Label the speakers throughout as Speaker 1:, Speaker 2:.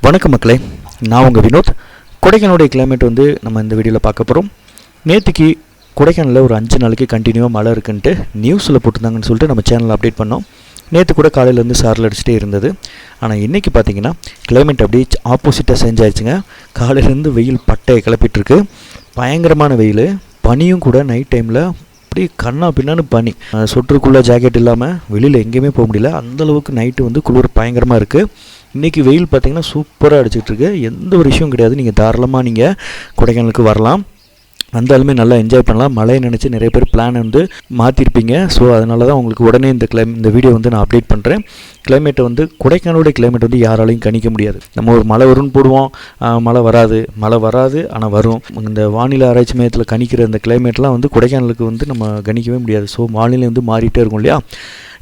Speaker 1: வணக்கம் மக்களே, நான் உங்கள் வினோத். கொடைக்கானலுடைய கிளைமேட் வந்து நம்ம இந்த வீடியோவில் பார்க்க போகிறோம். நேற்றுக்கு கொடைக்கானலில் ஒரு 5 நாளைக்கு கண்டினியூவாக மழை இருக்குன்ட்டு நியூஸில் போட்டிருந்தாங்கன்னு சொல்லிட்டு நம்ம சேனலில் அப்டேட் பண்ணோம். நேற்று கூட காலையிலேருந்து சாரல் அடிச்சுட்டே இருந்தது. ஆனால் இன்றைக்கி பார்த்தீங்கன்னா கிளைமேட் அப்படியே ஆப்போசிட்டாக சேஞ்ச் ஆயிடுச்சுங்க. காலையிலேருந்து வெயில் பட்டையை கிளப்பிட்டுருக்கு. பயங்கரமான வெயில், பனியும் கூட நைட் டைமில் அப்படி கண்ணா பின்னான்னு பனி. சொட்டருக்குள்ளே ஜாக்கெட் இல்லாமல் வெளியில் எங்கேயுமே போக முடியல. அந்தளவுக்கு நைட்டு வந்து குளிர் பயங்கரமாக இருக்குது. இன்றைக்கி வெயில் பார்த்திங்கன்னா சூப்பராக அடிச்சிட்ருக்கு. எந்த ஒரு விஷயம் கிடையாது. நீங்கள் தாராளமாக நீங்கள் கொடைக்கானலுக்கு வரலாம், வந்தாலுமே நல்லா என்ஜாய் பண்ணலாம். மழையை நினச்சி நிறைய பேர் பிளான் வந்து மாற்றிருப்பீங்க. ஸோ அதனால தான் உங்களுக்கு உடனே இந்த வீடியோ வந்து நான் அப்டேட் பண்ணுறேன். கிளைமேட்டை வந்து கொடைக்கானலுடைய கிளைமேட் வந்து யாராலையும் கணிக்க முடியாது. நம்ம ஒரு மழை வரும்னு போடுவோம், மழை வராது ஆனால் வரும். இந்த வானிலை ஆராய்ச்சி மையத்தில் கணிக்கிற இந்த கிளைமேட்லாம் வந்து கொடைக்கானலுக்கு வந்து நம்ம கணிக்கவே முடியாது. ஸோ வானிலை வந்து மாறிட்டே இருக்கும் இல்லையா.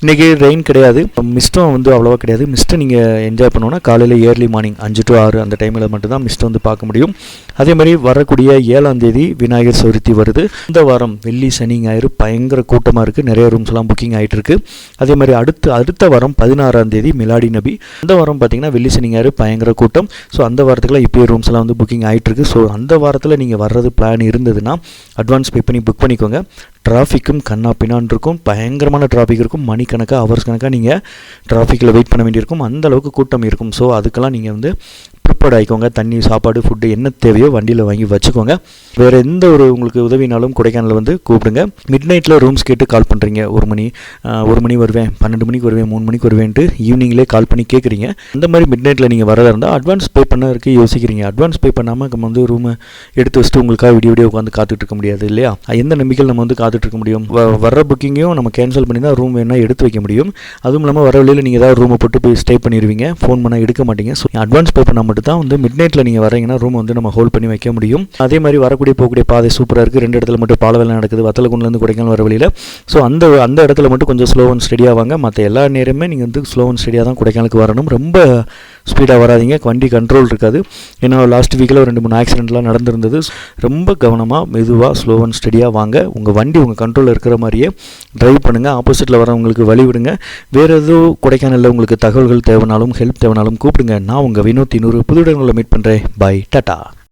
Speaker 1: இன்றைக்கி ரெயின் கிடையாது, மிஸ்ட்டும் வந்து அவ்வளோவா கிடையாது. மிஸ்ட்டை நீங்கள் என்ஜாய் பண்ணோன்னா காலையில் ஏர்லி மார்னிங் 5 to 6 அந்த டைமில் மட்டும்தான் மிஸ்ட்டை வந்து பார்க்க முடியும். அதே மாதிரி வரக்கூடிய 7ஆம் தேதி விநாயகர் சதுர்த்தி வருது. இந்த வாரம் வெள்ளி சனி ஞாயிறு பயங்கர கூட்டமாக இருக்குது. நிறைய ரூம்ஸ்லாம் புக்கிங் ஆகிட்டு இருக்குது. அதே மாதிரி அடுத்த வாரம் 16ஆம் தேதி மிலாடி நபி. அந்த வாரம் பார்த்திங்கன்னா வெள்ளி சனி ஞாயிறு பயங்கர கூட்டம். ஸோ அந்த வாரத்துக்குலாம் இப்போயே ரூம்ஸ்லாம் வந்து புக்கிங் ஆகிட்டுருக்கு. ஸோ அந்த வாரத்தில் நீங்கள் வர்றது பிளான் இருந்ததுன்னா அட்வான்ஸ் பே பண்ணி புக் பண்ணிக்கோங்க. டிராஃபிக்கும் கண்ணா பின்னான் இருக்கும், பயங்கரமான டிராஃபிக் இருக்கும். மணிக்கணக்காக ஹவர்ஸ் கணக்காக நீங்கள் டிராஃபிக்கில் வெயிட் பண்ண வேண்டியிருக்கும். அந்தளவுக்கு கூட்டம் இருக்கும். ஸோ அதுக்கெல்லாம் நீங்கள் வந்து ப்ரிப்பேர்ட் ஆகிக்கோங்க. தண்ணி, சாப்பாடு, ஃபுட்டு என்ன தேவையோ வண்டியில் வாங்கி வச்சுக்கோங்க. வேறு எந்த ஒரு உங்களுக்கு உதவினாலும் கொடைக்கானலில் வந்து கூப்பிடுங்க. மிட் நைட்டில் ரூம்ஸ் கேட்டு கால் பண்ணுறீங்க. 1 மணி வருவேன், 12 மணிக்கு வருவேன், 3 மணிக்கு வருவேன்ட்டு ஈவினிங்லேயே கால் பண்ணி கேட்குறீங்க. அந்த மாதிரி மிட் நைட்டில் நீங்கள் வரதா இருந்தால் அட்வான்ஸ் பே பண்ணறதுக்கு யோசிக்கிறீங்க. அட்வான்ஸ் பே பண்ணாமல் நம்ம வந்து ரூமை எடுத்து வச்சுட்டு உங்களுக்காக விடிய உட்காந்து காத்துட்டு இருக்க முடியாது இல்லையா. எந்த நம்பிக்கையில் நம்ம வந்து காத்துட்டு இருக்க முடியும்? வர்ற புக்கிங்கையும் நம்ம கேன்சல் பண்ணி தான் ரூம் வேணால் எடுத்து வைக்க முடியும். அதுவும் இல்லாமல் வர வழியில் நீங்கள் ஏதாவது ரூமை போட்டு போய் ஸ்டே பண்ணிடுவீங்க. ஃபோன் பண்ணால் எடுக்க மாட்டீங்க. ஸோ அட்வான்ஸ் பே பண்ணால் மட்டும் தான் வந்து மிட் நைட்டில் நீங்கள் வரீங்கன்னா ரூம் வந்து நம்ம ஹோல்ட் பண்ணி வைக்க முடியும். அதே மாதிரி போகக்கூடிய பாதை சூப்பராக இருக்குது. 2 இடத்துல மட்டும் பால வேலை நடக்குது, வத்தலகுண்டுலேருந்து கொடைக்கானல் வர வழியில். ஸோ அந்த இடத்துல மட்டும் கொஞ்சம் ஸ்லோ அண்ட் ஸ்டெடியாக வாங்க. மற்ற எல்லா நேரமே நீங்கள் வந்து ஸ்லோ அண்ட் ஸ்டெடியாக தான் கொடைக்கானலுக்கு வரணும். ரொம்ப ஸ்பீடாக வராதிங்க, வண்டி கண்ட்ரோல் இருக்காது. ஏன்னா லாஸ்ட் வீக்கில் 2-3 ஆக்சிடென்ட்லாம் நடந்திருந்தது. ரொம்ப கவனமாக மெதுவாக ஸ்லோ அண்ட் ஸ்டெடியாக வாங்க. உங்கள் வண்டி உங்கள் கண்ட்ரோலில் இருக்கிற மாதிரியே ட்ரைவ் பண்ணுங்கள். ஆப்போசிட்டில் வரவங்களுக்கு வழி விடுங்க. வேறு எதுவும் கொடைக்கானலில் உங்களுக்கு தகவல்கள் தேவைனாலும் ஹெல்ப் தேவைனாலும் கூப்பிடுங்க. நான் உங்கள் வினோத். இன்னொரு புது இடங்களில் மீட் பண்ணுறேன். பாய், டாட்டா.